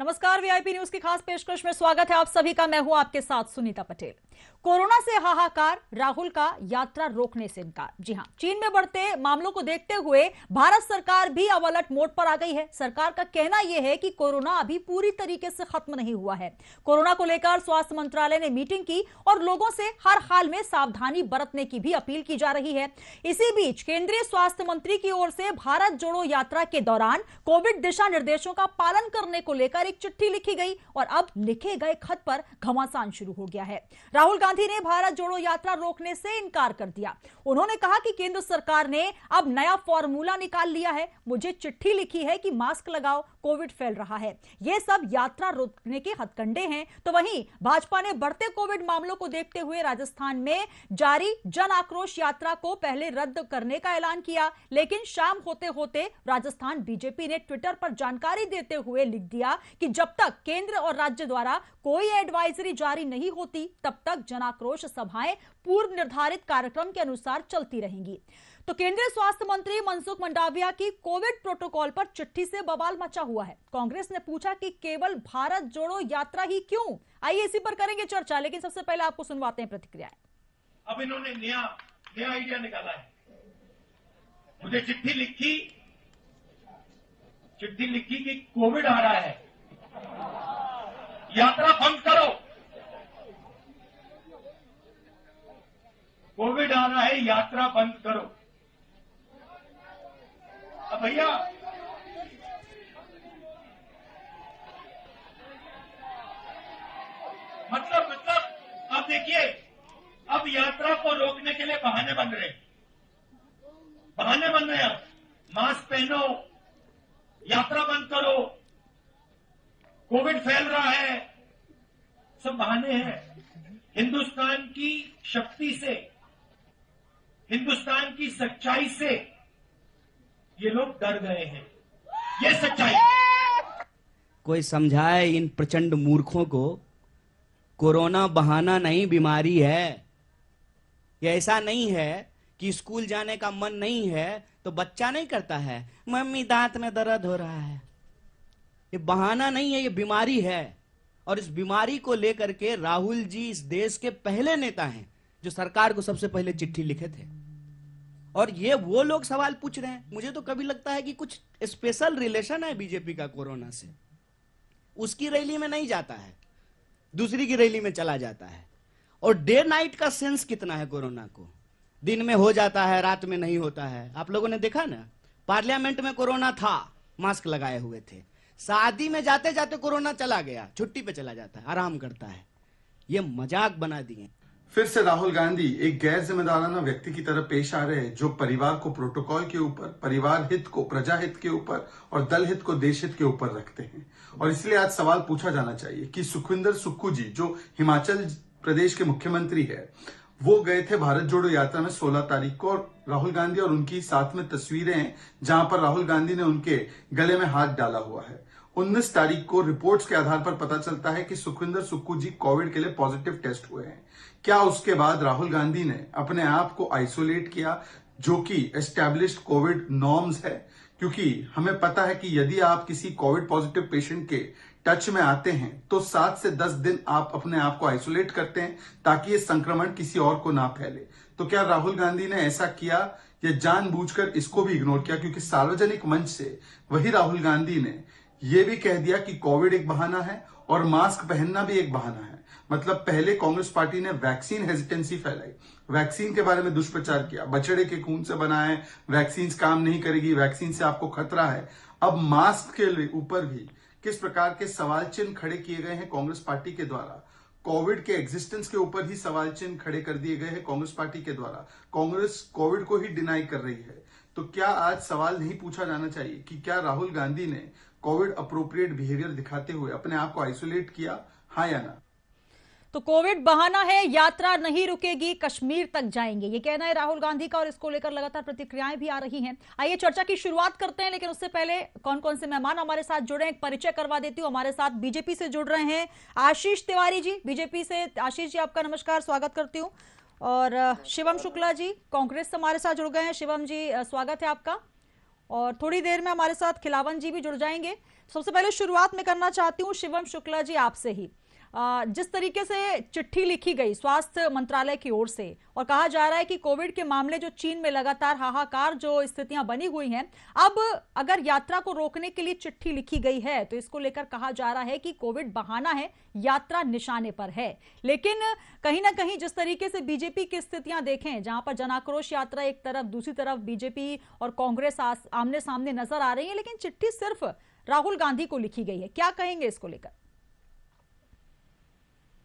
नमस्कार, VIP news की खास पेशकश में स्वागत है आप सभी का। मैं हूं आपके साथ सुनीता पटेल। कोरोना से हाहाकार, राहुल का यात्रा रोकने से इनकार। जी हां, चीन में बढ़ते मामलों को देखते हुए भारत सरकार भी अब अलर्ट मोड पर आ गई है। सरकार का कहना यह है कि कोरोना अभी पूरी तरीके से खत्म नहीं हुआ है। कोरोना को लेकर स्वास्थ्य मंत्रालय ने मीटिंग की और लोगों से हर हाल में सावधानी बरतने की भी अपील की जा रही है। इसी बीच केंद्रीय स्वास्थ्य मंत्री की ओर से भारत जोड़ो यात्रा के दौरान कोविड दिशा निर्देशों का पालन करने को लेकर एक चिट्ठी लिखी गई और अब लिखे गए खत पर घमासान शुरू हो गया है। राहुल गांधी ने भारत जोड़ो यात्रा रोकने से इनकार कर दिया। उन्होंने कहा कि केंद्र सरकार ने अब नया फॉर्मूला निकाल लिया है। मुझे चिट्ठी लिखी है कि मास्क लगाओ, कोविड फैल रहा है। यह सब यात्रा रोकने के हथकंडे हैं। तो वहीं भाजपा ने बढ़ते कोविड मामलों को देखते हुए राजस्थान में जारी जन आक्रोश यात्रा को पहले रद्द करने का ऐलान किया, लेकिन शाम होते होते राजस्थान बीजेपी ने ट्विटर पर जानकारी देते हुए लिख दिया कि जब तक केंद्र और राज्य द्वारा कोई एडवाइजरी जारी नहीं होती तब तक जन आक्रोश सभाएं पूर्व निर्धारित कार्यक्रम के अनुसार चलती रहेंगी। तो केंद्रीय स्वास्थ्य मंत्री मनसुख मंडाविया की कोविड प्रोटोकॉल पर चिट्ठी से बवाल मचा हुआ है। कांग्रेस ने पूछा कि केवल भारत जोड़ो यात्रा ही क्यों। आइए इसी पर करेंगे चर्चा, लेकिन सबसे पहले आपको सुनवाते हैं प्रतिक्रियाएं। अब इन्होंने नया आइडिया निकाला है। मुझे चिट्ठी लिखी कि कोविड आ रहा है, यात्रा बंद करो। कोविड आ रहा है, यात्रा बंद करो। अब भैया मतलब अब देखिए, अब यात्रा को रोकने के लिए बहाने बन रहे हैं। मास्क पहनो, यात्रा बंद करो, कोविड फैल रहा है, सब बहाने हैं। हिंदुस्तान की शक्ति से, हिंदुस्तान की सच्चाई से ये लोग डर गए हैं। ये सच्चाई। कोई समझाए इन प्रचंड मूर्खों को, कोरोना बहाना नहीं, बीमारी है। ये ऐसा नहीं है कि स्कूल जाने का मन नहीं है तो बच्चा नहीं करता है, मम्मी दांत में दर्द हो रहा है। ये बहाना नहीं है, ये बीमारी है। और इस बीमारी को लेकर के राहुल जी इस देश के पहले नेता हैं जो सरकार को सबसे पहले चिट्ठी लिखे थे। और ये वो लोग सवाल पूछ रहे हैं। मुझे तो कभी लगता है कि कुछ स्पेशल रिलेशन है बीजेपी का कोरोना से। उसकी रैली में नहीं जाता है, दूसरी की रैली में चला जाता है। और डे नाइट का सेंस कितना है कोरोना को, दिन में हो जाता है, रात में नहीं होता है। आप लोगों ने देखा ना, पार्लियामेंट में कोरोना था, मास्क लगाए हुए थे। शादी में जाते जाते कोरोना चला गया, छुट्टी पे चला जाता है, आराम करता है। ये मजाक बना दिए। फिर से राहुल गांधी एक गैर जिम्मेदाराना व्यक्ति की तरह पेश आ रहे हैं जो परिवार को प्रोटोकॉल के ऊपर, परिवार हित को प्रजा हित के ऊपर और दल हित को देश हित के ऊपर रखते हैं। और इसलिए आज सवाल पूछा जाना चाहिए कि सुखविंदर सुक्खू जी जो हिमाचल प्रदेश के मुख्यमंत्री है, वो गए थे भारत जोड़ो यात्रा में 16 तारीख को। और राहुल गांधी और उनकी साथ में तस्वीरें हैं जहां पर राहुल गांधी ने उनके गले में हाथ डाला हुआ है। 19 तारीख को रिपोर्ट्स के आधार पर पता चलता है कि सुखविंदर सुक्खू जी कोविड के लिए पॉजिटिव टेस्ट हुए हैं। क्या उसके बाद राहुल गांधी ने अपने आप को आइसोलेट किया, जो कि एस्टैब्लिश्ड कोविड नॉर्म्स है? क्योंकि हमें पता है कि यदि आप किसी कोविड पॉजिटिव पेशेंट के टच में आते हैं तो 7 से 10 दिन आप अपने आप को आइसोलेट करते हैं ताकि ये संक्रमण किसी और को ना फैले। तो क्या राहुल गांधी ने ऐसा किया या जानबूझकर इसको भी इग्नोर किया? क्योंकि सार्वजनिक मंच से वही राहुल गांधी ने यह भी कह दिया कि कोविड एक बहाना है और मास्क पहनना भी एक बहाना है। मतलब पहले कांग्रेस पार्टी ने वैक्सीन हेजिटेंसी फैलाई, वैक्सीन के बारे में दुष्प्रचार किया, बछड़े के खून से बना है, वैक्सीन काम नहीं करेगी, वैक्सीन से आपको खतरा है। अब मास्क के ऊपर भी किस प्रकार के सवाल चिन्ह खड़े किए गए हैं कांग्रेस पार्टी के द्वारा। कोविड के एग्जिस्टेंस के ऊपर ही सवाल चिन्ह खड़े कर दिए गए हैं कांग्रेस पार्टी के द्वारा। कांग्रेस कोविड को ही डिनाई कर रही है। तो क्या आज सवाल नहीं पूछा जाना चाहिए कि क्या राहुल गांधी ने कोविड अप्रोप्रिएट बिहेवियर दिखाते हुए अपने आप को आइसोलेट किया, हाँ या ना? तो कोविड बहाना है, यात्रा नहीं रुकेगी, कश्मीर तक जाएंगे, ये कहना है राहुल गांधी का। और इसको लेकर लगातार प्रतिक्रियाएं भी आ रही हैं। आइए चर्चा की शुरुआत करते हैं, लेकिन उससे पहले कौन कौन से मेहमान हमारे साथ जुड़े हैं एक परिचय करवा देती हूँ। हमारे साथ बीजेपी से जुड़ रहे हैं आशीष तिवारी जी, बीजेपी से। आशीष जी, आपका नमस्कार, स्वागत करती हूँ। और शिवम शुक्ला जी कांग्रेस से हमारे साथ जुड़ गए हैं। शिवम जी, स्वागत है आपका। और थोड़ी देर में हमारे साथ खिलावन जी भी जुड़ जाएंगे। सबसे पहले शुरुआत में करना चाहती हूँ शिवम शुक्ला जी आपसे ही। जिस तरीके से चिट्ठी लिखी गई स्वास्थ्य मंत्रालय की ओर से और कहा जा रहा है कि कोविड के मामले जो चीन में लगातार हाहाकार जो स्थितियां बनी हुई हैं, अब अगर यात्रा को रोकने के लिए चिट्ठी लिखी गई है तो इसको लेकर कहा जा रहा है कि कोविड बहाना है, यात्रा निशाने पर है। लेकिन कहीं ना कहीं जिस तरीके से बीजेपी की स्थितियां देखें, जहां पर जनाक्रोश यात्रा एक तरफ, दूसरी तरफ बीजेपी और कांग्रेस आमने सामने नजर आ रही है, लेकिन चिट्ठी सिर्फ राहुल गांधी को लिखी गई है। क्या कहेंगे इसको लेकर?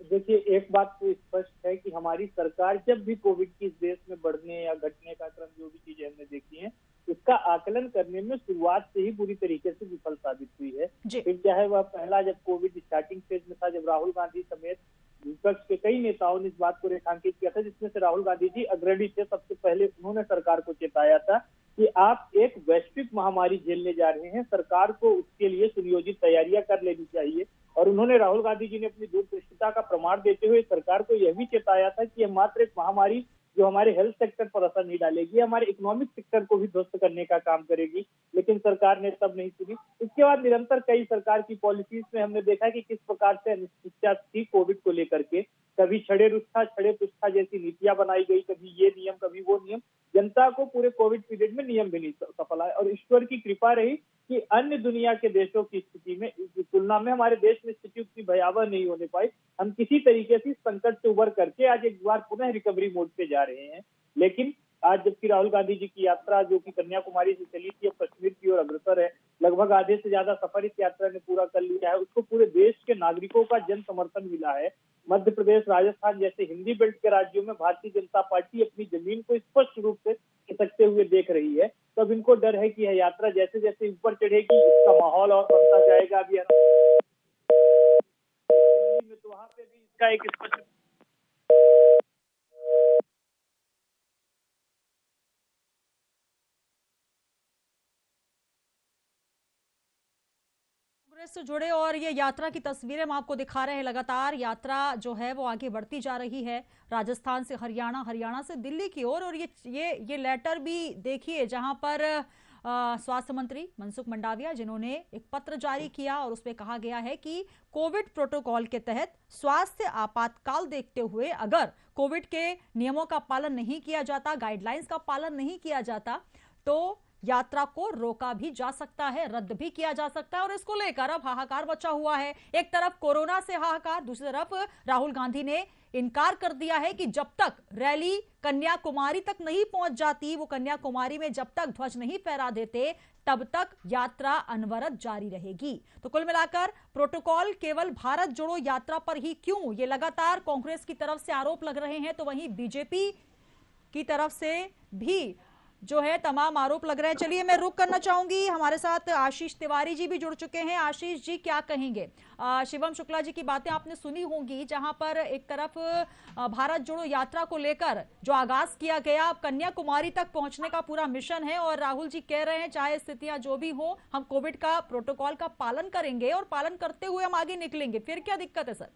देखिए, एक बात तो स्पष्ट है कि हमारी सरकार जब भी कोविड की इस देश में बढ़ने या घटने का क्रम, जो भी चीजें हमने देखी हैं, इसका आकलन करने में शुरुआत से ही पूरी तरीके से विफल साबित हुई है। फिर चाहे वह पहला जब कोविड स्टार्टिंग फेज में था, जब राहुल गांधी समेत विपक्ष के कई नेताओं ने इस बात को रेखांकित किया था, जिसमें से राहुल गांधी जी अग्रणी थे। सबसे पहले उन्होंने सरकार को चेताया था कि आप एक वैश्विक महामारी झेलने जा रहे हैं, सरकार को उसके लिए सुनियोजित तैयारियां कर लेनी चाहिए। और उन्होंने, राहुल गांधी जी ने अपनी दूरदृष्टिता का प्रमाण देते हुए सरकार को यह भी चेताया था कि यह मात्र एक महामारी जो हमारे हेल्थ सेक्टर पर असर नहीं डालेगी, हमारे इकोनॉमिक सेक्टर को भी ध्वस्त करने का काम करेगी, लेकिन सरकार ने तब नहीं सुनी। इसके बाद निरंतर कई सरकार की पॉलिसीज में हमने देखा कि किस प्रकार से अनिश्चितता थी कोविड को लेकर के। कभी छड़े रुस्था छड़े पुस्था जैसी नीतियां बनाई गई, कभी ये नियम कभी वो नियम। जनता को पूरे कोविड पीरियड में नियम भी नहीं सफल आए और ईश्वर की कृपा रही कि अन्य दुनिया के देशों की स्थिति में तुलना में हमारे देश में स्थिति उतनी भयावह नहीं होने पाई। हम किसी तरीके से संकट से उबर करके आज एक बार पुनः रिकवरी मोड पे जा रहे हैं। लेकिन आज जबकि राहुल गांधी जी की यात्रा जो कि कन्याकुमारी से चली थी, अब कश्मीर की ओर अग्रसर है, लगभग आधे से ज्यादा सफर इस यात्रा ने पूरा कर लिया है। उसको पूरे देश के नागरिकों का जन समर्थन मिला है। मध्य प्रदेश, राजस्थान जैसे हिंदी बेल्ट के राज्यों में भारतीय जनता पार्टी अपनी जमीन को स्पष्ट रूप से खिसकते हुए देख रही है। तो अब इनको डर है कि यह यात्रा जैसे जैसे ऊपर चढ़ेगी, इसका माहौल और बनता जाएगा। अभी तो वहां पे भी इसका एक स्पष्ट कांग्रेस से जुड़े और ये यात्रा की तस्वीरें हम आपको दिखा रहे हैं। लगातार यात्रा जो है वो आगे बढ़ती जा रही है, राजस्थान से हरियाणा, हरियाणा से दिल्ली की ओर। और ये लेटर भी देखिए जहां पर स्वास्थ्य मंत्री मनसुख मंडाविया जिन्होंने एक पत्र जारी किया और उसमें कहा गया है कि कोविड प्रोटोकॉल के तहत स्वास्थ्य आपातकाल देखते हुए अगर कोविड के नियमों का पालन नहीं किया जाता, गाइडलाइंस का पालन नहीं किया जाता, तो यात्रा को रोका भी जा सकता है, रद्द भी किया जा सकता है। और इसको लेकर अब हाहाकार मचा हुआ है। एक तरफ कोरोना से हाहाकार, दूसरी तरफ राहुल गांधी ने इनकार कर दिया है कि जब तक रैली कन्याकुमारी तक नहीं पहुंच जाती, वो कन्याकुमारी में जब तक ध्वज नहीं फहरा देते, तब तक यात्रा अनवरत जारी रहेगी। तो कुल मिलाकर प्रोटोकॉल केवल भारत जोड़ो यात्रा पर ही क्यों, ये लगातार कांग्रेस की तरफ से आरोप लग रहे हैं, तो वहीं बीजेपी की तरफ से भी जो है तमाम आरोप लग रहे हैं। चलिए मैं रुक करना चाहूंगी, हमारे साथ आशीष तिवारी जी भी जुड़ चुके हैं। आशीष जी, क्या कहेंगे? शिवम शुक्ला जी की बातें आपने सुनी होंगी, जहां पर एक तरफ भारत जोड़ो यात्रा को लेकर जो आगाज किया गया, अब कन्याकुमारी तक पहुंचने का पूरा मिशन है और राहुल जी कह रहे हैं चाहे स्थितियां जो भी हो, हम कोविड का प्रोटोकॉल का पालन करेंगे और पालन करते हुए हम आगे निकलेंगे। फिर क्या दिक्कत है सर?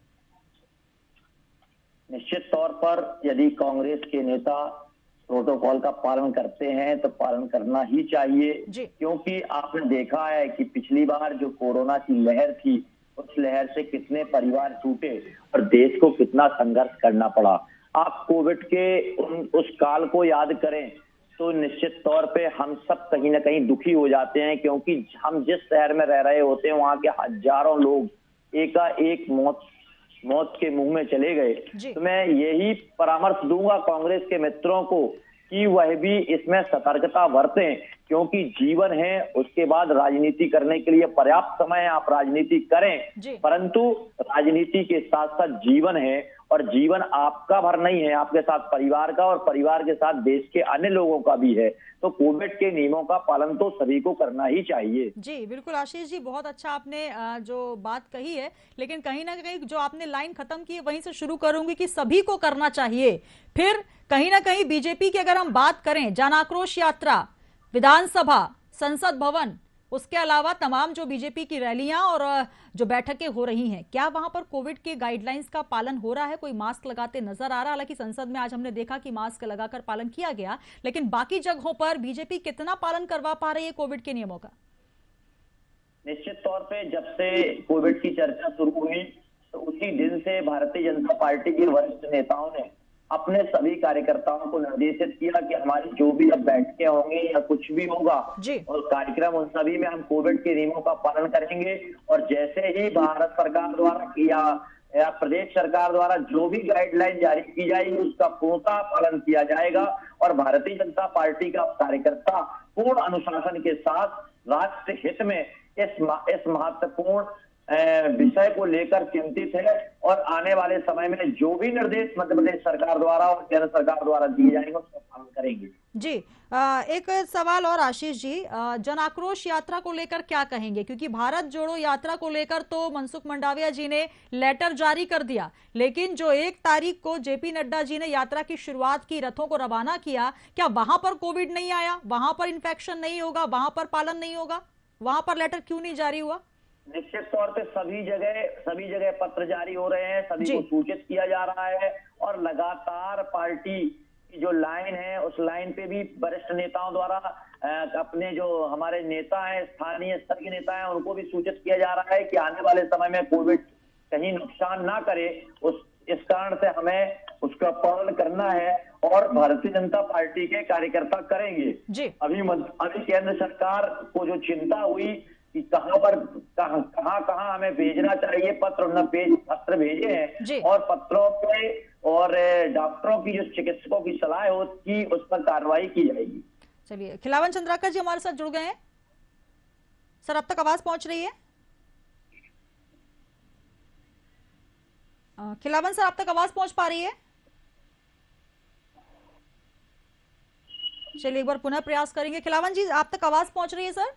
निश्चित तौर पर यदि कांग्रेस के नेता प्रोटोकॉल का पालन करते हैं तो पालन करना ही चाहिए, क्योंकि आपने देखा है कि पिछली बार जो कोरोना की लहर थी, उस लहर से कितने परिवार टूटे और देश को कितना संघर्ष करना पड़ा। आप कोविड के उस काल को याद करें तो निश्चित तौर पे हम सब कहीं ना कहीं दुखी हो जाते हैं, क्योंकि हम जिस शहर में रह रहे होते हैं वहां के हजारों लोग एकाएक मौत के मुंह में चले गए। तो मैं यही परामर्श दूंगा कांग्रेस के मित्रों को कि वह भी इसमें सतर्कता बरतें, क्योंकि जीवन है, उसके बाद राजनीति करने के लिए पर्याप्त समय है, आप राजनीति करें, परंतु राजनीति के साथ साथ जीवन है और जीवन आपका भर नहीं है, आपके साथ परिवार का और परिवार के साथ देश के अन्य लोगों का भी है। तो कोविड के नियमों का पालन तो सभी को करना ही चाहिए। जी बिल्कुल आशीष जी, बहुत अच्छा आपने जो बात कही है, लेकिन कहीं ना कहीं जो आपने लाइन खत्म की वहीं से शुरू करूंगी कि सभी को करना चाहिए। फिर कहीं ना कहीं बीजेपी की अगर हम बात करें, जन आक्रोश यात्रा, विधानसभा, संसद भवन, उसके अलावा तमाम जो बीजेपी की रैलियां और जो बैठकें हो रही हैं, क्या वहां पर कोविड के गाइडलाइंस का पालन हो रहा है? कोई मास्क लगाते नजर आ रहा है? हालांकि संसद में आज हमने देखा कि मास्क लगाकर पालन किया गया, लेकिन बाकी जगहों पर बीजेपी कितना पालन करवा पा रही है कोविड के नियमों का? निश्चित तौर पे जब से कोविड की चर्चा शुरू हुई तो उसी दिन से भारतीय जनता पार्टी के वरिष्ठ नेताओं ने अपने सभी कार्यकर्ताओं को निर्देशित किया कि हमारी जो भी अब बैठकें होंगी या कुछ भी होगा और कार्यक्रम, उन सभी में हम कोविड के नियमों का पालन करेंगे। और जैसे ही भारत सरकार द्वारा या प्रदेश सरकार द्वारा जो भी गाइडलाइन जारी की जाएगी उसका पूर्णतः पालन किया जाएगा। और भारतीय जनता पार्टी का कार्यकर्ता पूर्ण अनुशासन के साथ राष्ट्र हित में इस महत्वपूर्ण विषय को लेकर चिंतित है और आने वाले समय में जो भी निर्देश मध्य प्रदेश सरकार द्वारा और केंद्र सरकार द्वारा दिए जाएंगे उसका पालन करेंगे। जी, एक सवाल और आशीष जी, जन आक्रोश यात्रा को लेकर क्या कहेंगे? क्योंकि भारत जोड़ो यात्रा को लेकर तो मनसुख मंडाविया जी ने लेटर जारी कर दिया, लेकिन जो 1 तारीख को जेपी नड्डा जी ने यात्रा की शुरुआत की, रथों को रवाना किया, क्या वहां पर कोविड नहीं आया? वहां पर इन्फेक्शन नहीं होगा? वहां पर पालन नहीं होगा? वहां पर लेटर क्यों नहीं जारी हुआ? निश्चित तौर पे सभी जगह पत्र जारी हो रहे हैं, सभी को सूचित किया जा रहा है और लगातार पार्टी की जो लाइन है उस लाइन पे भी वरिष्ठ नेताओं द्वारा अपने जो हमारे नेता हैं, स्थानीय स्तर के नेता हैं, उनको भी सूचित किया जा रहा है कि आने वाले समय में कोविड कहीं नुकसान ना करे, इस कारण से हमें उसका पालन करना है और भारतीय जनता पार्टी के कार्यकर्ता करेंगे। अभी केंद्र सरकार को जो चिंता हुई कि कहां हमें भेजना चाहिए पत्र भेजे हैं और पत्रों पे और डॉक्टरों की जो चिकित्सकों की सलाह होगी उस पर कार्रवाई की जाएगी। चलिए, खिलावन चंद्राकर जी हमारे साथ जुड़ गए हैं। सर, अब तक आवाज पहुंच रही है? खिलावन सर, अब तक आवाज पहुंच पा रही है? चलिए, एक बार पुनः प्रयास करेंगे। खिलावन जी, आप तक आवाज पहुंच रही है सर?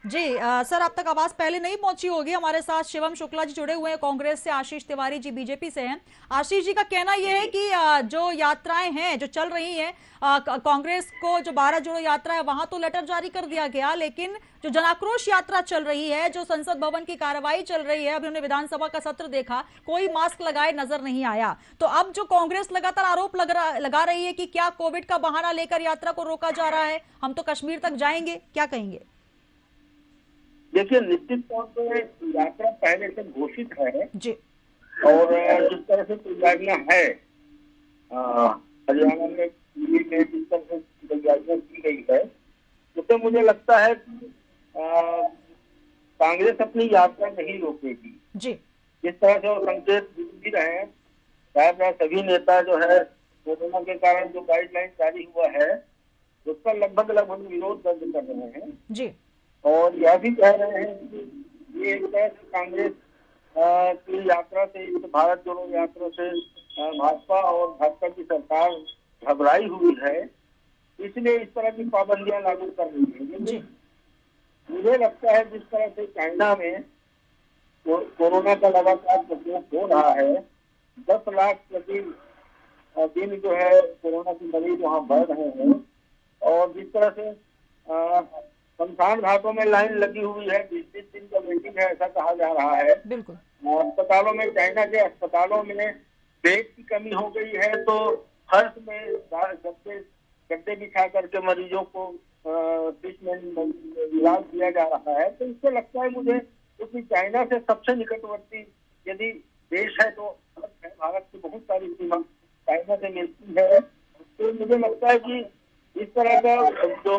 जी, सर आप तक आवाज पहले नहीं पहुंची होगी। हमारे साथ शिवम शुक्ला जी जुड़े हुए हैं कांग्रेस से, आशीष तिवारी जी बीजेपी से हैं। आशीष जी का कहना यह है कि जो यात्राएं हैं जो चल रही हैं, कांग्रेस को जो भारत जोड़ो यात्रा है वहां तो लेटर जारी कर दिया गया, लेकिन जो जनाक्रोश यात्रा चल रही है, जो संसद भवन की कार्रवाई चल रही है, अभी हमने विधानसभा का सत्र देखा, कोई मास्क लगाए नजर नहीं आया। तो अब जो कांग्रेस लगातार आरोप लगा रही है कि क्या कोविड का बहाना लेकर यात्रा को रोका जा रहा है, हम तो कश्मीर तक जाएंगे, क्या कहेंगे? देखिए, निश्चित तौर पर यात्रा पहले से घोषित है जी, और जिस तरह से तैयारियां है हरियाणा में जिस तरह से तैयारियां की गई है उससे मुझे लगता है कि कांग्रेस अपनी यात्रा नहीं रोकेगी जी। जिस तरह से वो संकेत भी रहे हैं, शायद सभी नेता जो है कोरोना के कारण जो गाइडलाइन जारी हुआ है उसका लगभग विरोध दर्ज कर रहे हैं जी, और यह भी कह रहे हैं कि ये एक तरह से कांग्रेस की यात्रा से, इस भारत जोड़ो यात्रा से भाजपा और भाजपा की सरकार घबराई हुई है, इसलिए इस तरह की पाबंदियां लागू कर रही है। लेकिन मुझे लगता है जिस तरह से चाइना में कोरोना का लगातार प्रकोप हो रहा है, 10 लाख प्रति दिन जो है कोरोना के मरीज वहाँ बढ़ रहे हैं और जिस तरह से शमशान घाटों में लाइन लगी हुई है, 20 दिन का वेटिंग है ऐसा कहा जा रहा है। बिल्कुल। अस्पतालों में, चाइना के अस्पतालों में बेड की कमी हो गई है तो फर्श में गद्दे बिछा करके मरीजों को ट्रीटमेंट इलाज दिया जा रहा है। तो इससे लगता है मुझे क्योंकि चाइना से सबसे निकटवर्ती यदि देश है तो भारत की बहुत सारी सीमा चाइना से मिलती है, तो मुझे लगता है कि इस तरह का जो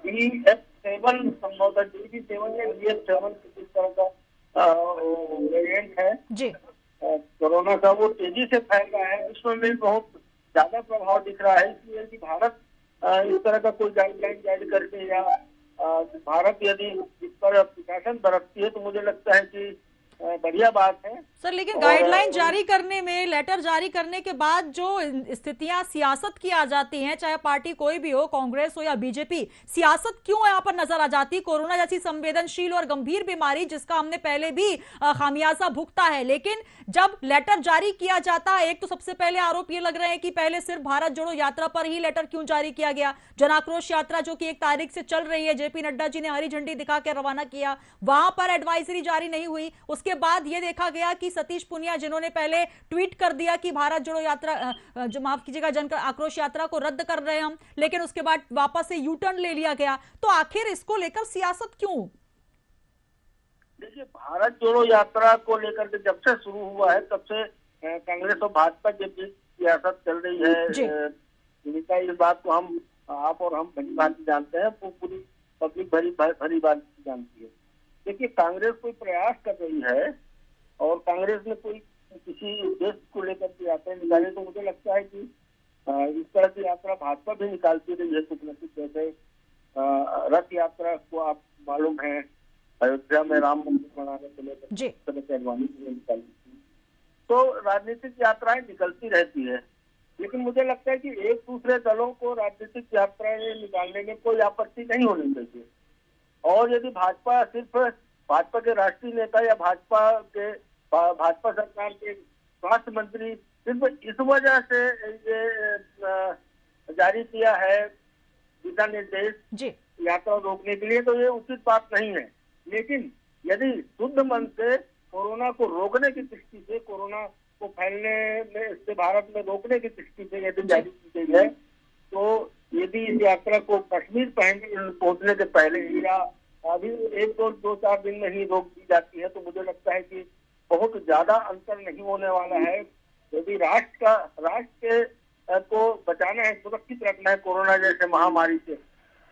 BF7 संभवतः DB7 या BF7 इस तरह का वेरिएंट है जी कोरोना का, वो तेजी से फैल रहा है, विश्व में बहुत ज्यादा प्रभाव दिख रहा है। इसलिए यदि भारत इस तरह का कोई गाइडलाइन जारी करके या भारत यदि इस पर प्रशासन बरतती है तो मुझे लगता है कि बढ़िया बात है सर। लेकिन गाइडलाइन जारी करने में, लेटर जारी करने के बाद जो स्थितियां सियासत की आ जाती हैं, चाहे पार्टी कोई भी हो, कांग्रेस हो या बीजेपी, सियासत क्यों यहाँ पर नजर आ जाती? कोरोना जैसी संवेदनशील और गंभीर बीमारी जिसका हमने पहले भी खामियाजा भुगता है, लेकिन जब लेटर जारी किया जाता है, एक तो सबसे पहले आरोप ये लग रहे हैं कि पहले सिर्फ भारत जोड़ो यात्रा पर ही लेटर क्यों जारी किया गया? जनाक्रोश यात्रा जो कि 1 तारीख से चल रही है, जेपी नड्डा जी ने हरी झंडी दिखा के रवाना किया, वहां पर एडवाइजरी जारी नहीं हुई। उसके उसके बाद ये देखा गया कि सतीश पुनिया, जिन्होंने पहले ट्वीट कर दिया कि भारत जोड़ो यात्रा, जो माफ कीजिएगा, जन आक्रोश यात्रा को रद्द कर रहे हैं हम, लेकिन उसके बाद वापस से यू टर्न ले लिया गया। तो आखिर इसको लेकर सियासत क्यों? देखिए, भारत जोड़ो यात्रा को लेकर के जब से शुरू हुआ है तब से कांग्रेस और भाजपा के बीच सियासत चल रही है। इस बात को आप और हम भली भांति जानते हैं, वो पूरी पब्लिक भली भांति जानती है। देखिए, कांग्रेस कोई प्रयास कर रही है और कांग्रेस ने कोई किसी उद्देश्य को लेकर के यात्रा निकाली, तो मुझे लगता है कि इस तरह की यात्रा भाजपा भी निकालती रही है कुछ न कुछ। जैसे रथ यात्रा को आप मालूम है, अयोध्या में राम मंदिर बनाने को लेकर अडवाणी ने निकाली थी। तो राजनीतिक यात्राएं निकलती रहती है, लेकिन मुझे लगता है कि एक दूसरे दलों को राजनीतिक यात्राएं निकालने में कोई आपत्ति नहीं होनी चाहिए। और यदि भाजपा सिर्फ भाजपा के राष्ट्रीय नेता या भाजपा सरकार के स्वास्थ्य मंत्री सिर्फ इस वजह से ये जारी किया है दिशा निर्देश यात्रा रोकने के लिए, तो ये उचित बात नहीं है। लेकिन यदि शुद्ध मन से कोरोना को रोकने की दृष्टि से, कोरोना को फैलने में से भारत में रोकने की दृष्टि से यदि जारी की गई है, तो यदि इस यात्रा को कश्मीर पहुंचने के पहले या अभी 1-2-4 दिन में ही रोक दी जाती है, तो मुझे लगता है कि बहुत ज्यादा अंतर नहीं होने वाला है। यदि राष्ट्र को बचाना है, सुरक्षित रखना है कोरोना जैसे महामारी से,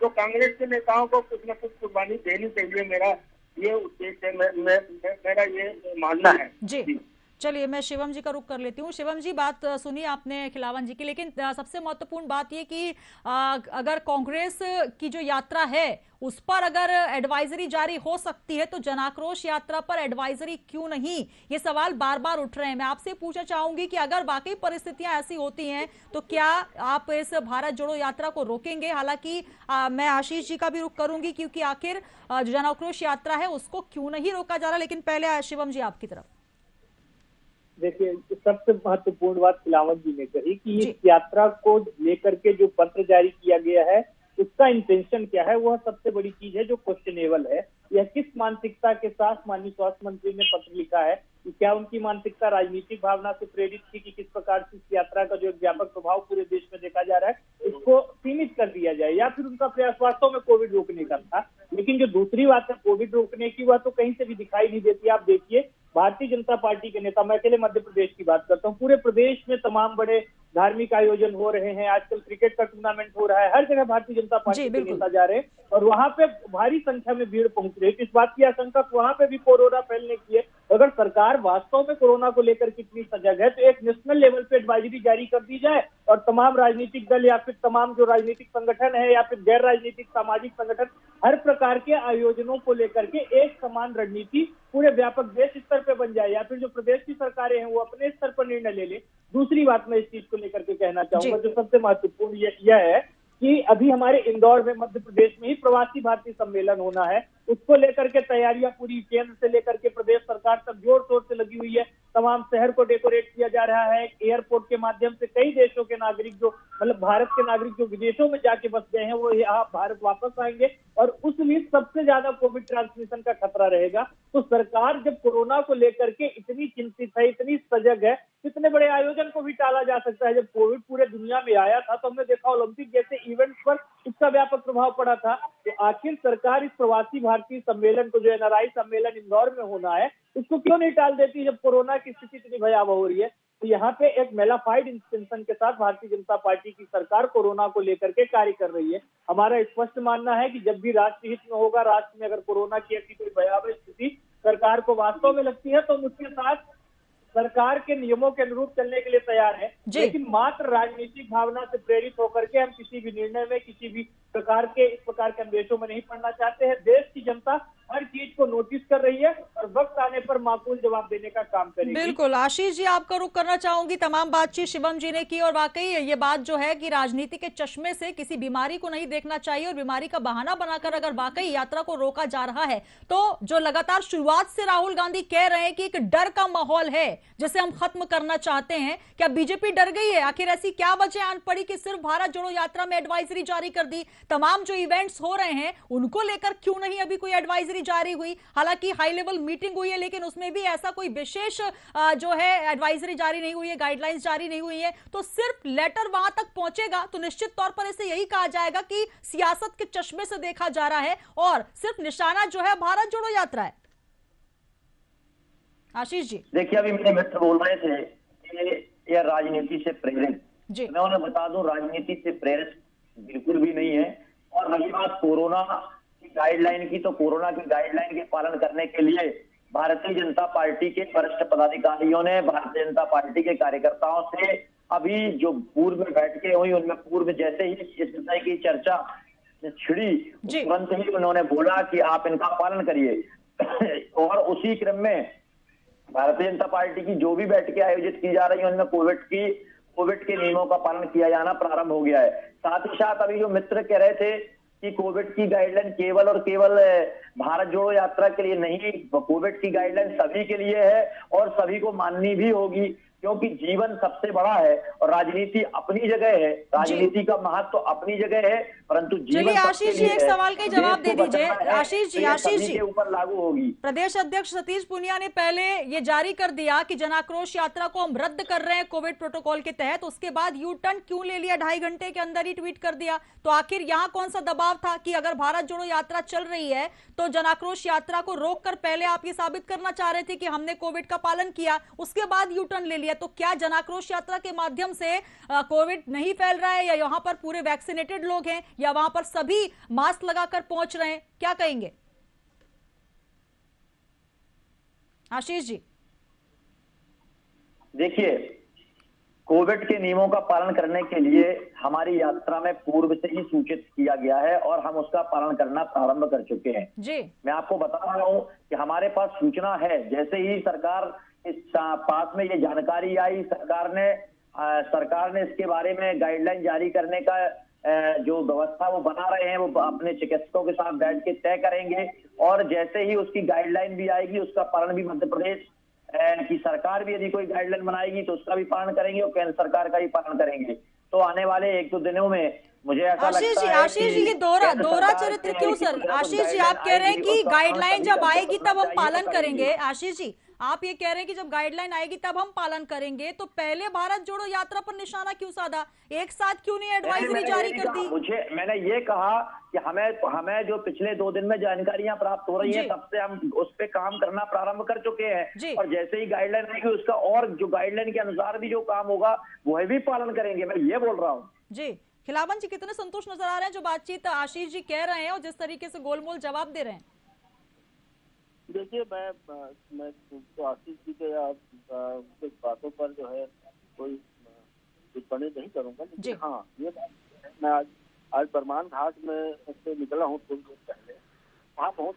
तो कांग्रेस के नेताओं को कुछ न कुछ कुर्बानी देनी चाहिए। मेरा ये उद्देश्य है, मेरा ये मानना है। जी चलिए, मैं शिवम जी का रुख कर लेती हूँ। शिवम जी, बात सुनिए आपने खिलावन जी की, लेकिन सबसे महत्वपूर्ण बात ये कि अगर कांग्रेस की जो यात्रा है उस पर अगर एडवाइजरी जारी हो सकती है, तो जनाक्रोश यात्रा पर एडवाइजरी क्यों नहीं? ये सवाल बार बार उठ रहे हैं। मैं आपसे पूछना चाहूंगी कि अगर वाकई परिस्थितियां ऐसी होती हैं तो क्या आप इस भारत जोड़ो यात्रा को रोकेंगे? हालांकि मैं आशीष जी का भी रुख करूंगी, क्योंकि आखिर जो जनाक्रोश यात्रा है उसको क्यों नहीं रोका जा रहा। लेकिन पहले शिवम जी आपकी तरफ। देखिए, सबसे महत्वपूर्ण बात खिलावन जी ने कही कि इस यात्रा को लेकर के जो पत्र जारी किया गया है उसका इंटेंशन क्या है, वह सबसे बड़ी चीज है जो क्वेश्चनेबल है। यह किस मानसिकता के साथ माननीय स्वास्थ्य मंत्री ने पत्र लिखा है, कि क्या उनकी मानसिकता राजनीतिक भावना से प्रेरित थी कि किस प्रकार से इस यात्रा का जो एक व्यापक प्रभाव पूरे देश में देखा जा रहा है उसको सीमित कर दिया जाए, या फिर उनका प्रयास वास्तव में कोविड रोकने का था। लेकिन जो दूसरी बात है कोविड रोकने की, वह तो कहीं से भी दिखाई नहीं देती। आप देखिए, भारतीय जनता पार्टी के नेता, मैं अकेले मध्य प्रदेश की बात करता हूँ, पूरे प्रदेश में तमाम बड़े धार्मिक आयोजन हो रहे हैं, आजकल क्रिकेट का टूर्नामेंट हो रहा है, हर जगह भारतीय जनता पार्टी के नेता जा रहे हैं और वहां पे भारी संख्या में भीड़ पहुंच रही है। इस बात की आशंका वहां पे भी कोरोना फैलने की है। अगर सरकार वास्तव में कोरोना को लेकर कितनी सजग है, तो एक नेशनल लेवल पे एडवाइजरी जारी कर दी जाए और तमाम राजनीतिक दल या फिर तमाम जो राजनीतिक संगठन है या फिर गैर राजनीतिक सामाजिक संगठन, हर प्रकार के आयोजनों को लेकर के एक समान रणनीति पूरे व्यापक देश स्तर पे बन जाए, या फिर जो प्रदेश की सरकारें हैं वो अपने स्तर पर निर्णय ले ले। दूसरी बात मैं इस चीज को लेकर के कहना चाहूंगा, जो सबसे महत्वपूर्ण यह है कि अभी हमारे इंदौर में मध्य प्रदेश में ही प्रवासी भारतीय सम्मेलन होना है, उसको लेकर के तैयारियां पूरी केंद्र से लेकर के प्रदेश सरकार तक जोर शोर से लगी हुई है। तमाम शहर को डेकोरेट किया जा रहा है। एयरपोर्ट के माध्यम से कई देशों के नागरिक, जो मतलब भारत के नागरिक जो विदेशों में जाके बस गए हैं, वो यहाँ भारत वापस आएंगे और उस लिए सबसे ज्यादा कोविड ट्रांसमिशन का खतरा रहेगा। तो सरकार जब कोरोना को लेकर के इतनी चिंतित है, इतनी सजग है, इतने बड़े आयोजन को भी टाला जा सकता है। जब कोविड पूरे दुनिया में आया था तो हमने देखा ओलंपिक जैसे इवेंट्स पर इसका व्यापक प्रभाव पड़ा था। तो आखिर सरकार इस प्रवासी भारतीय सम्मेलन को, जो एनआरआई सम्मेलन इंदौर में होना है, उसको क्यों नहीं टाल देती जब कोरोना की स्थिति इतनी भयावह हो रही है? तो यहाँ पे एक मेलाफाइड इंटेंशन के साथ भारतीय जनता पार्टी की सरकार कोरोना को लेकर के कार्य कर रही है। हमारा स्पष्ट मानना है कि जब भी राष्ट्र हित में होगा, राष्ट्र में अगर कोरोना की ऐसी कोई भयावह स्थिति सरकार को वास्तव में लगती है, तो उसके साथ सरकार के नियमों के अनुरूप चलने के लिए तैयार है। लेकिन मात्र राजनीतिक भावना से प्रेरित होकर के हम किसी भी निर्णय में, किसी भी प्रकार के इस प्रकार के अंदेशों में नहीं पड़ना चाहते हैं। देश की जनता हर चीज को नोटिस कर रही है और वक्त आने पर माकूल जवाब देने का काम करेगी। बिल्कुल। आशीष जी, आपका रुख करना चाहूंगी। तमाम बातचीत शिवम जी ने की और वाकई ये बात जो है कि राजनीति के चश्मे से किसी बीमारी को नहीं देखना चाहिए और बीमारी का बहाना बनाकर अगर वाकई यात्रा को रोका जा रहा है, तो जो लगातार शुरुआत से राहुल गांधी कह रहे हैं कि एक डर का माहौल है जिसे हम खत्म करना चाहते हैं, क्या बीजेपी डर गई है? आखिर ऐसी क्या वजह आन पड़ी कि सिर्फ भारत जोड़ो यात्रा में एडवाइजरी जारी कर दी? तमाम जो इवेंट्स हो रहे हैं उनको लेकर क्यों नहीं अभी कोई एडवाइजरी एडवाइजरी जारी हुई, हालांकि हाई लेवल मीटिंग हुई है, लेकिन उसमें भी ऐसा कोई विशेष जो है एडवाइजरी जारी नहीं हुई है, गाइडलाइंस जारी नहीं हुई है, तो सिर्फ लेटर वहां तक पहुंचेगा तो निश्चित तौर पर इसे यही कहा जाएगा कि सियासत के चश्मे से देखा जा रहा है और सिर्फ निशाना जो है भारत जोड़ो यात्रा है। आशीष जी, देखिए अभी मेरे मित्र बोल रहे थे कि यह राजनीति से प्रेरित जी, मैं उन्हें बता दूं राजनीति से प्रेरित बिल्कुल भी नहीं है। और रही बात कोरोना की गाइडलाइन की, तो कोरोना की गाइडलाइन के पालन करने के लिए भारतीय जनता पार्टी के वरिष्ठ पदाधिकारियों ने भारतीय जनता पार्टी के कार्यकर्ताओं से अभी जो पूर्व में बैठकें हुई उनमें पूर्व जैसे ही इस विषय की चर्चा छिड़ी तुरंत ही उन्होंने बोला कि आप इनका पालन करिए। और उसी क्रम में भारतीय जनता पार्टी की जो भी बैठकें आयोजित की जा रही है उनमें कोविड के नियमों का पालन किया जाना प्रारंभ हो गया है। साथ ही साथ अभी जो मित्र कह रहे थे कि कोविड की गाइडलाइन केवल और केवल भारत जोड़ो यात्रा के लिए नहीं, कोविड की गाइडलाइन सभी के लिए है और सभी को माननी भी होगी, क्योंकि जीवन सबसे बड़ा है और राजनीति अपनी जगह है, राजनीति का महत्व तो अपनी जगह है, परंतु जीवन आशीष जी एक सवाल का जवाब दे दीजिए। आशीष जी के ऊपर लागू होगी। प्रदेश अध्यक्ष सतीश पूनिया ने पहले ये जारी कर दिया कि जन आक्रोश यात्रा को हम रद्द कर रहे हैं कोविड प्रोटोकॉल के तहत, उसके बाद यू टर्न क्यों ले लिया, 2.5 घंटे के अंदर ही ट्वीट कर दिया। तो आखिर यहाँ कौन सा दबाव था कि अगर भारत जोड़ो यात्रा चल रही है तो जन आक्रोश यात्रा को रोककर पहले आप ये साबित करना चाह रहे थे कि हमने कोविड का पालन किया, उसके बाद यू टर्न ले लिया। तो क्या जन आक्रोश यात्रा के माध्यम से कोविड नहीं फैल रहा है, या यहाँ पर पूरे वैक्सीनेटेड लोग हैं, या वहां पर सभी मास्क लगाकर पहुंच रहे हैं, क्या कहेंगे आशीष जी? देखिए, कोविड के नियमों का पालन करने के लिए हमारी यात्रा में पूर्व से ही सूचित किया गया है और हम उसका पालन करना प्रारंभ कर चुके हैं जी। मैं आपको बता रहा हूं कि हमारे पास सूचना है, जैसे ही सरकार इस पास में ये जानकारी आई, सरकार ने इसके बारे में गाइडलाइन जारी करने का जो व्यवस्था वो बना रहे हैं, वो अपने चिकित्सकों के साथ बैठ के तय करेंगे और जैसे ही उसकी गाइडलाइन भी आएगी उसका पालन भी मध्य प्रदेश की सरकार भी यदि कोई गाइडलाइन बनाएगी तो उसका भी पालन करेंगे और केंद्र सरकार का भी पालन करेंगे। तो आने वाले 1-2 दिनों में मुझे ऐसा लगता है आशीष जी ये दोहरा चरित्र क्यों सर? आशीष जी आप कह रहे हैं कि गाइडलाइन जब आएगी तब हम पालन करेंगे। आशीष जी आप ये कह रहे हैं कि जब गाइडलाइन आएगी तब हम पालन करेंगे, तो पहले भारत जोड़ो यात्रा पर निशाना क्यों साधा, एक साथ क्यों नहीं एडवाइजरी जारी कर दी? मैंने ये कहा कि हमें जो पिछले 2 दिन में जानकारियां प्राप्त हो रही हैं तब से हम उस पे काम करना प्रारंभ कर चुके हैं और जैसे ही गाइडलाइन आएगी उसका और जो गाइडलाइन के अनुसार भी जो काम होगा वह भी पालन करेंगे, मैं ये बोल रहा हूँ जी। खिलावन जी कितने संतुष्ट नजर आ रहे हैं जो बातचीत आशीष जी कह रहे हैं और जिस तरीके से गोलमोल जवाब दे रहे हैं? देखिए, मैं तो आशीष जी के कुछ बातों पर जो है कोई टिप्पणी नहीं करूंगा, लेकिन हाँ ये बात मैं आज बरमान घाट में से निकला हूँ थोड़ी देर पहले, वहाँ बहुत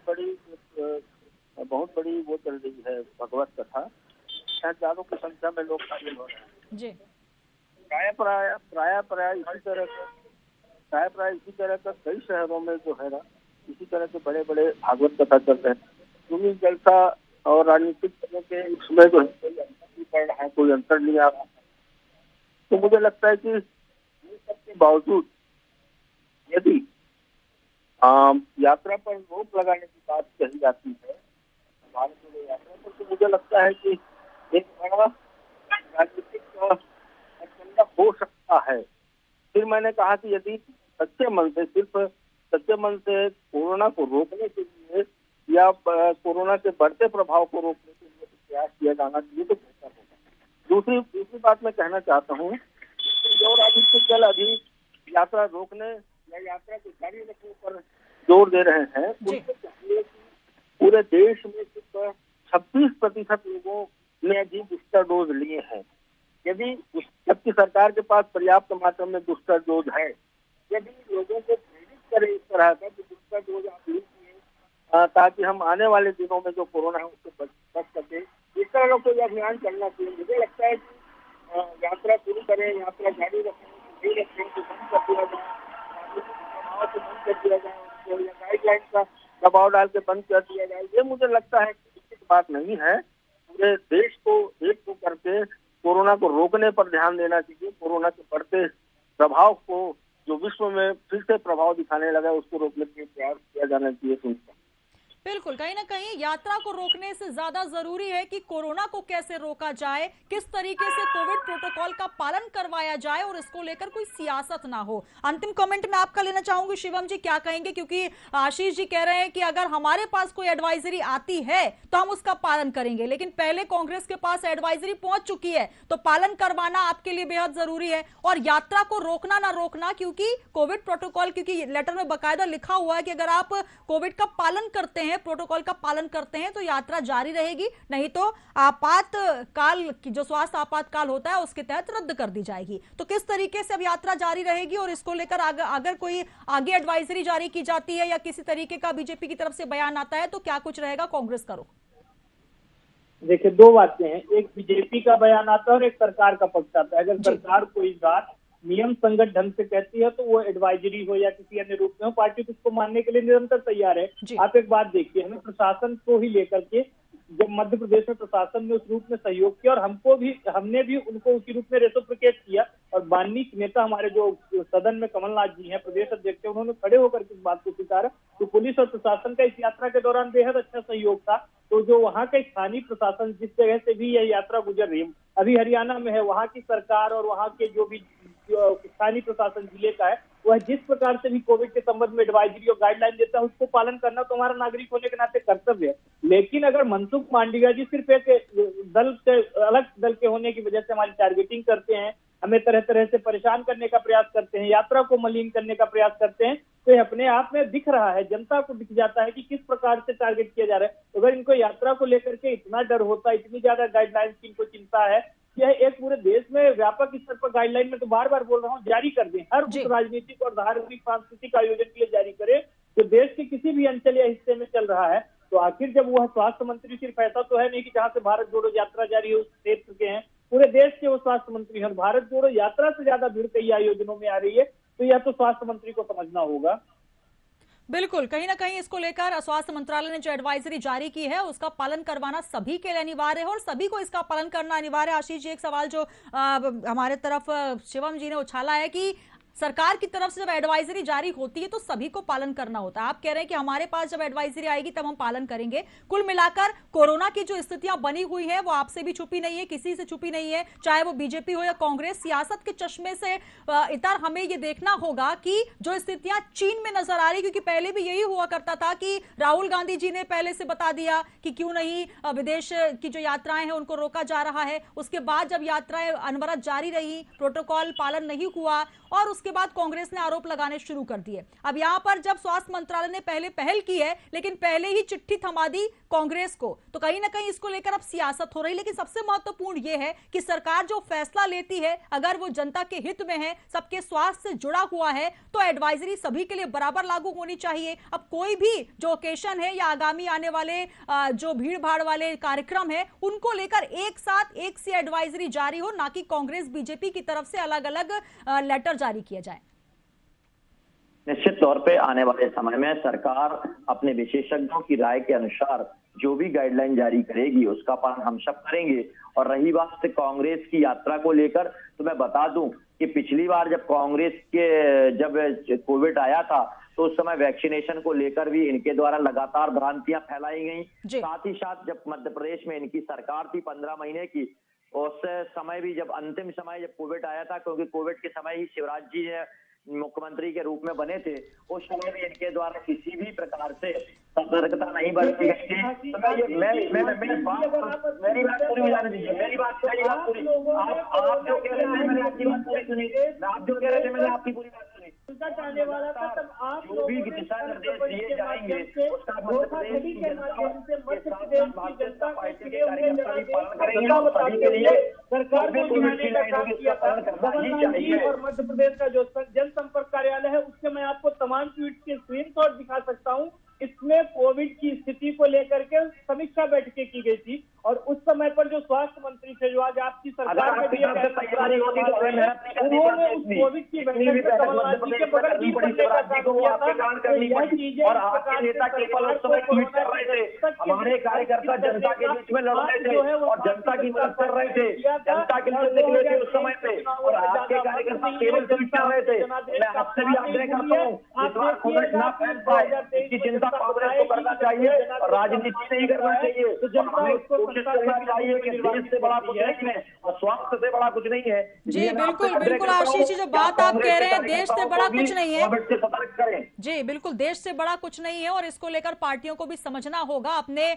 बड़ी वो चल रही है भगवत कथा, हजारों की संख्या में लोग शामिल हो रहे हैं। प्राय इसी तरह का कई शहरों में जो है ना इसी तरह के बड़े बड़े भागवत कथा चल रहे हैं। क्योंकि जलसा और राजनीतिक दलों के उसमें जो है पड़ रहा है, कोई अंतर नहीं आ रहा। तो मुझे लगता है कि ये सबके बावजूद यदि यात्रा पर रोक लगाने की बात कही जाती है भारत जोड़ो यात्रा पर, तो मुझे लगता है कि एक बड़ा राजनीतिक अजेंडा हो सकता है। फिर मैंने कहा कि यदि सच्चे मन से कोरोना को रोकने के लिए या कोरोना के बढ़ते प्रभाव को रोकने के लिए प्रयास किया जाना चाहिए तो बेहतर होगा। दूसरी बात मैं कहना चाहता हूँ कि जो राजनीतिक दल अभी यात्रा रोकने या यात्रा को जारी रखने पर जोर दे रहे हैं, उनको चाहिए कि पूरे देश में सिर्फ 26% लोगों ने अभी बूस्टर डोज लिए हैं। यदि जबकि सरकार के पास पर्याप्त मात्रा में बूस्टर डोज है, यदि लोगों को प्रेरित करें इस तरह का कि बूस्टर डोज आप लीजिए ताकि हम आने वाले दिनों में जो कोरोना है उससे बच सके, इस तरह का कोई अभियान चलना चाहिए। मुझे लगता है कि यात्रा शुरू करें, यात्रा जारी रखें, नहीं रखें तो बंद कर दिया जाए, दबाव से बंद कर दिया जाए या गाइडलाइन का दबाव डाल के बंद कर दिया जाए, ये मुझे लगता है कि उचित बात नहीं है। पूरे देश को एक को करके कोरोना को रोकने पर ध्यान देना चाहिए। कोरोना के बढ़ते प्रभाव को जो विश्व में फिर से प्रभाव दिखाने लगा उसको रोकने के लिए प्रयास किया जाना चाहिए। बिल्कुल, कहीं ना कहीं यात्रा को रोकने से ज्यादा जरूरी है कि कोरोना को कैसे रोका जाए, किस तरीके से कोविड प्रोटोकॉल का पालन करवाया जाए और इसको लेकर कोई सियासत ना हो। अंतिम कमेंट मैं आपका लेना चाहूंगी, शिवम जी क्या कहेंगे, क्योंकि आशीष जी कह रहे हैं कि अगर हमारे पास कोई एडवाइजरी आती है तो हम उसका पालन करेंगे, लेकिन पहले कांग्रेस के पास एडवाइजरी पहुंच चुकी है तो पालन करवाना आपके लिए बेहद जरूरी है। और यात्रा को रोकना ना रोकना, क्योंकि कोविड प्रोटोकॉल, क्योंकि लेटर में बकायदा लिखा हुआ है कि अगर आप कोविड का पालन करते हैं, प्रोटोकॉल का पालन करते हैं तो यात्रा जारी रहेगी, नहीं तो आपातकाल जो स्वास्थ्य आपातकाल होता है उसके तहत रद्द कर दी जाएगी। तो किस तरीके से अब यात्रा जारी रहेगी और इसको लेकर अगर कोई आगे एडवाइजरी जारी की जाती है या किसी तरीके का बीजेपी की तरफ से बयान आता है तो क्या कुछ रहेगा कांग्रेस का रुख? देखिए, दो बातें हैं, एक बीजेपी का बयान आता है और एक सरकार का पक्ष आता है। अगर सरकार कोई बात नियम संगत ढंग से कहती है तो वो एडवाइजरी हो या किसी अन्य रूप में हो, पार्टी उसको मानने के लिए निरंतर तैयार है। आप एक बात देखिए, हमें प्रशासन को ही लेकर के जब मध्य प्रदेश में प्रशासन ने उस रूप में सहयोग किया और हमने भी उनको उसी रूप में रेसिप्रोकेट किया, और माननीय नेता हमारे जो सदन में कमलनाथ जी हैं, प्रदेश अध्यक्ष हैं, उन्होंने खड़े होकर के इस बात को स्वीकारा। तो पुलिस और प्रशासन का इस यात्रा के दौरान बेहद अच्छा सहयोग था। तो जो वहाँ का स्थानीय प्रशासन, जिस जगह से भी यह यात्रा गुजर रही है, अभी हरियाणा में है, वहाँ की सरकार और वहाँ के जो भी स्थानीय प्रशासन जिले का है, वह जिस प्रकार से भी कोविड के संबंध में एडवाइजरी और गाइडलाइन देता है उसको पालन करना तो हमारा नागरिक होने के नाते कर्तव्य है। लेकिन अगर मनसुख मांडविया जी सिर्फ एक दल से, अलग दल के होने की वजह से हमारी टारगेटिंग करते हैं, हमें तरह तरह से परेशान करने का प्रयास करते हैं, यात्रा को मलिन करने का प्रयास करते हैं, तो ये अपने आप में दिख रहा है, जनता को दिख जाता है कि किस प्रकार से टारगेट किया जा रहा है। अगर इनको यात्रा को लेकर के इतना डर होता, इतनी ज्यादा गाइडलाइंस की इनको चिंता है, यह एक पूरे देश में व्यापक स्तर पर गाइडलाइन में तो बार बार बोल रहा हूँ जारी कर दें, हर उस राजनीतिक और धार्मिक सांस्कृतिक आयोजन के लिए जारी करें जो देश के किसी भी अंचल या हिस्से में चल रहा है। तो आखिर जब वह स्वास्थ्य मंत्री सिर्फ ऐसा तो है नहीं कि जहाँ से भारत जोड़ो यात्रा जारी है उस क्षेत्र के हैं, पूरे देश के वो स्वास्थ्य मंत्री हैं। भारत जोड़ो यात्रा से ज्यादा भीड़ कई आयोजनों में आ रही है, तो यह तो स्वास्थ्य मंत्री को समझना होगा। बिल्कुल, कहीं ना कहीं इसको लेकर स्वास्थ्य मंत्रालय ने जो एडवाइजरी जारी की है उसका पालन करवाना सभी के लिए अनिवार्य है और सभी को इसका पालन करना अनिवार्य है। आशीष जी, एक सवाल जो हमारे तरफ शिवम जी ने उछाला है कि सरकार की तरफ से जब एडवाइजरी जारी होती है तो सभी को पालन करना होता है। आप कह रहे हैं कि हमारे पास जब एडवाइजरी आएगी तब हम पालन करेंगे। कुल मिलाकर कोरोना की जो स्थितियां बनी हुई है वो आपसे भी छुपी नहीं है, किसी से छुपी नहीं है, चाहे वो बीजेपी हो या कांग्रेस। सियासत के चश्मे से इतर हमें ये देखना होगा कि जो स्थितियां चीन में नजर आ रही, क्योंकि पहले भी यही हुआ करता था कि राहुल गांधी जी ने पहले से बता दिया कि क्यों नहीं विदेश की जो यात्राएं हैं उनको रोका जा रहा है। उसके बाद जब यात्राएं अनवरत जारी रही, प्रोटोकॉल पालन नहीं हुआ और उसके बाद कांग्रेस ने आरोप लगाने शुरू कर दिए। अब यहां पर जब स्वास्थ्य मंत्रालय ने पहले पहल की है लेकिन पहले ही चिट्ठी थमा दी कांग्रेस को, तो कहीं ना कहीं इसको लेकर अब सियासत हो रही। लेकिन सबसे महत्वपूर्ण यह है कि सरकार जो फैसला लेती है अगर वो जनता के हित में है, सबके स्वास्थ्य से जुड़ा हुआ है, तो एडवाइजरी सभी के लिए बराबर लागू होनी चाहिए। अब कोई भी जो ओकेशन है या आगामी आने वाले जो भीड़ भाड़ वाले कार्यक्रम है उनको लेकर एक साथ एक सी एडवाइजरी जारी हो, ना कि कांग्रेस बीजेपी की तरफ से अलग अलग लेटर जारी किया जाए। निश्चित तौर पे आने वाले समय में सरकार अपने विशेषज्ञों की राय के अनुसार जो भी गाइडलाइन जारी करेगी उसका पालन हम सब करेंगे। और रही बात कांग्रेस की यात्रा को लेकर, तो मैं बता दूं कि पिछली बार जब कांग्रेस के जब कोविड आया था तो उस समय वैक्सीनेशन को लेकर भी इनके द्वारा लगातार भ्रांतियां फैलाई गई। साथ ही साथ जब मध्य प्रदेश में इनकी सरकार थी 15 महीने की, उस समय भी जब अंतिम समय जब कोविड आया था, क्योंकि कोविड के समय ही शिवराज जी मुख्यमंत्री के रूप में बने थे, उस समय भी इनके द्वारा किसी भी प्रकार से सतर्कता नहीं बरती गई थी। तो मेरी बात पूरी हो जाने दीजिए, मेरी बात पूरी। आप जो कह रहे थे मैंने आपकी बात पूरी सुनी, आप जो कह रहे थे मैंने आपकी पूरी बात सुनी। आने वाला था तब आप जो भी दिशा निर्देश दिए जाएंगे उसका मध्य प्रदेश की जनता पार्टी के कार्यकर्ता भी पालन करेंगे और सभी के लिए सरकार ने दिखाने का काम किया था। और मध्य प्रदेश का जो जनसंपर्क कार्यालय है उससे मैं आपको तमाम ट्वीट के स्क्रीनशॉट दिखा सकता हूँ। इसमें कोविड की स्थिति को लेकर के समीक्षा बैठकें की गई थी और उस समय पर जो स्वास्थ्य मंत्री तरीके जो आज आपकी अगर सरकार में आपकी भी तरफ से तैयारी होती तो हमें मेहनत नहीं करनी उन्होंने पड़ती इतनी। कोविड की इतनी भी वैक्सीन मेहनत मध्य कमलनाथ जी के प्रदेश में बगल करनी भी पड़ी बनने का शिवराज जी को, वो काम आपके किया कारण था। करनी तो यह पड़ी। चीजें और इस आपके प्रकार नेता से केवल उस समय सरकार ट्वीट कर रहे थे, हमारे कार्यकर्ता जनता के बीच में लड़ रहे थे और जनता की मदद कर रहे थे, जनता के लिए निकले थे उस समय पे, और आपके कार्यकर्ता केवल ट्वीट कर रहे थे। मैं आपसे भी आग्रह करता हूँ इस बार कोविड ना फैल पाए, इसकी चिंता कांग्रेस को करना चाहिए और राजनीति नहीं करना चाहिए। हमें कोशिश करना चाहिए कि देश से बड़ा कुछ नहीं है और स्वास्थ्य से बड़ा कुछ नहीं है। जी बिल्कुल बिल्कुल आशीष जी, जो बात आप कह रहे हैं देश से बड़ा कुछ नहीं है, कोविड से सतर्क करें। जी बिल्कुल देश से बड़ा कुछ नहीं है और इसको लेकर पार्टियों को भी समझना होगा अपने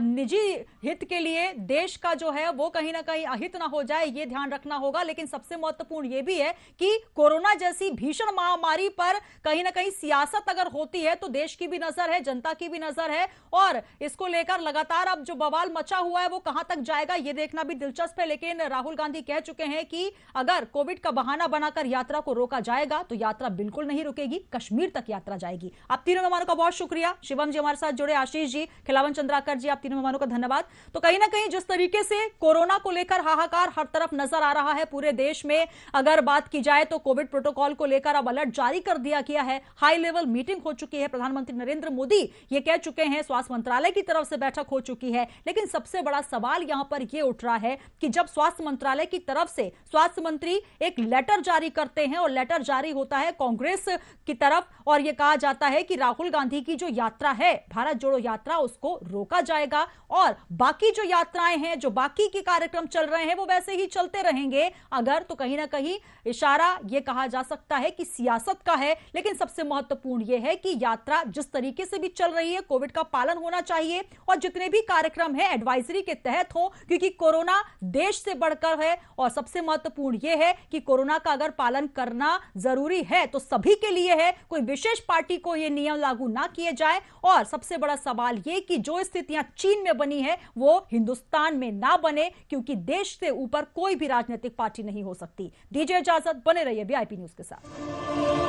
निजी हित के लिए देश का जो है वो कहीं ना कहीं अहित ना हो जाए, ये ध्यान रखना होगा। लेकिन सबसे महत्वपूर्ण ये भी है कि कोरोना जैसी भीषण महामारी पर कहीं ना कहीं सियासत अगर होती है तो देश की भी नजर है, जनता की भी नजर है और इसको लेकर लगातार अब जो बवाल मचा हुआ है वो कहां तक जाएगा ये देखना भी दिलचस्प है। लेकिन राहुल गांधी कह चुके हैं कि अगर कोविड का बहाना बनाकर यात्रा को रोका जाएगा तो यात्रा बिल्कुल नहीं रुकेगी, कश्मीर तक यात्रा जाएगी। आप तीनों मेहमानों का बहुत शुक्रिया, शिवम जी हमारे साथ जुड़े, आशीष जी, खिलावन चंद्राकर जी, आप तीनों मेहमानों का धन्यवाद। तो कहीं ना कहीं जिस तरीके से कोरोना को लेकर हाहाकार हर तरफ नजर आ रहा है पूरे देश में, अगर बात की जाए तो कोविड प्रोटोकॉल को लेकर अब अलर्ट जारी कर दिया गया है, हाई लेवल मीटिंग हो चुकी है, प्रधानमंत्री नरेंद्र मोदी ये कह चुके हैं, स्वास्थ्य मंत्रालय की तरफ से बैठक हो चुकी है। लेकिन सबसे बड़ा सवाल यहां पर यह उठ रहा है कि जब स्वास्थ्य मंत्रालय की तरफ से स्वास्थ्य मंत्री एक लेटर जारी करते हैं और लेटर जारी होता है कांग्रेस की तरफ और यह कहा जाता है कि राहुल गांधी की जो यात्रा है भारत जोड़ो यात्रा उसको रोका जाएगा और बाकी जो यात्राएं हैं, जो बाकी के कार्यक्रम चल रहे हैं वो वैसे ही चलते रहेंगे, अगर तो कहीं ना कहीं इशारा यह कहा जा सकता है कि सियासत का है। लेकिन सबसे महत्वपूर्ण यह है कि यात्रा जिस तरीके से भी चल रही है कोविड का पालन होना चाहिए और जितने भी कार्यक्रम है एडवाइजरी के तहत हो, क्योंकि कोरोना देश से बढ़कर है और सबसे महत्वपूर्ण यह है कि कोरोना का अगर पालन करना जरूरी है तो सभी के लिए है, कोई विशेष पार्टी को यह नियम लागू ना किए जाए। और सबसे बड़ा सवाल यह कि जो स्थितियां चीन में बनी है वो हिंदुस्तान में ना बने, क्योंकि देश से ऊपर कोई भी राजनीतिक पार्टी नहीं हो सकती। दीजिए इजाजत, बने रहिए VIP न्यूज के साथ।